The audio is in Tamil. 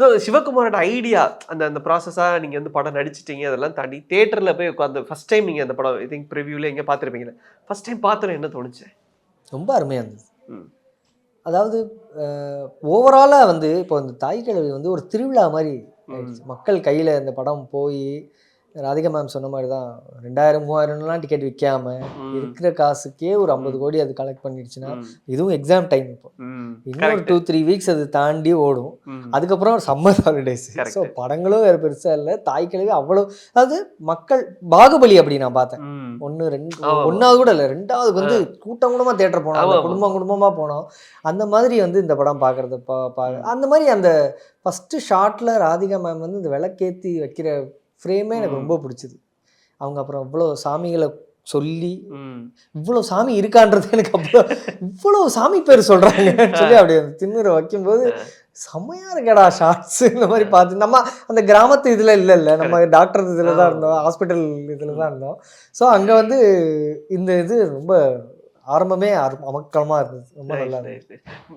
ஸோ சிவகுமாரோட ஐடியா அந்த அந்த ப்ராசஸா நீங்க வந்து படம் நடிச்சிட்டீங்க. அதெல்லாம் தாண்டி தியேட்டர்ல போய் உட்கார்ந்து ஃபர்ஸ்ட் டைம் நீங்க அந்த படம் ஐ திங்க் பிரிவியூல எங்க பார்த்திருப்பீங்கல்ல. ஃபர்ஸ்ட் டைம் பார்த்தோனே என்ன தோணுச்சு? ரொம்ப அருமையா இருந்தது. ம். அதாவது ஓவராலா வந்து இப்போ இந்த தாய் கிழவி வந்து ஒரு திருவிழா மாரி ம். ஆயிடுச்சு. மக்கள் கையில இந்த படம் போயி, ராதிகா மேம் சொன்ன மாரி தான் 2000, 3000லாம் டிக்கெட் விக்காம, ம். இருக்கிற காசுக்கே ஒரு 50 ம். கோடி அது கலெக்ட் பண்ணிடுச்சுன்னா, ம். இதுவும் எக்ஸாம் டைம் இப்போ. ம். இன்னும் ஒரு கரெக்ட். 2, 3 வீக்ஸ் அது தாண்டி ஓடும். ம். அதுக்கப்புறம் சம்மர் ஹாலிடேஸ். So correct. படங்களும் வேற பெருசா இல்ல. தாய் கிழவி அவ்வளோ அதாவது மக்கள் பாகுபலி அப்படி நான் பார்த்தேன். ம். 1, 2 ஆமாமா. 1வது கூட இல்ல. 2வதுக்கு ஆ. வந்து கூட்டம் கூட்டமா தியேட்டர் போனோம். அந்த ஆமாமா. குடும்பம் குடும்பமா போனோம். அந்த மாதிரி வந்து இந்த படம் பார்க்கறது ம். அந்த மாரி அந்த ஃபர்ஸ்ட் ஷாட்ல ராதிகா மேம் வந்து இந்த விளக்கேத்தி வைக்கிற ஃப்ரேமே எனக்கு ரொம்ப ம். பிடிச்சது. அவங்க அப்புறம் இவ்வளோ சாமிகள சொல்லி, ம். இவ்வளோ சாமி இருக்கான்றது எனக்கு அப்புறம் இவ்வளோ சாமி பேர் சொல்றாங்கன்னு சொல்லி அப்படியே திண்ணூற வைக்கும்போது, செம்மையா இருக்கேடா ஷார்ட்ஸ் இந்த மாரி பார்த்து நம்ம அந்த கிராமத்து இதுல இல்லல்ல. நம்ம கரெக்ட். டாக்டர் இதுல தான் ஆமாமா. இருந்தோம். ஹாஸ்பிட்டல் இதுல ம். தான் இருந்தோம். ஸோ அங்க வந்து இந்த இது ரொம்ப ஆரம்பமே அமர்க்களமா இருந்தது. ரொம்ப நைஸ், நல்லா இருந்தது. Nice, nice.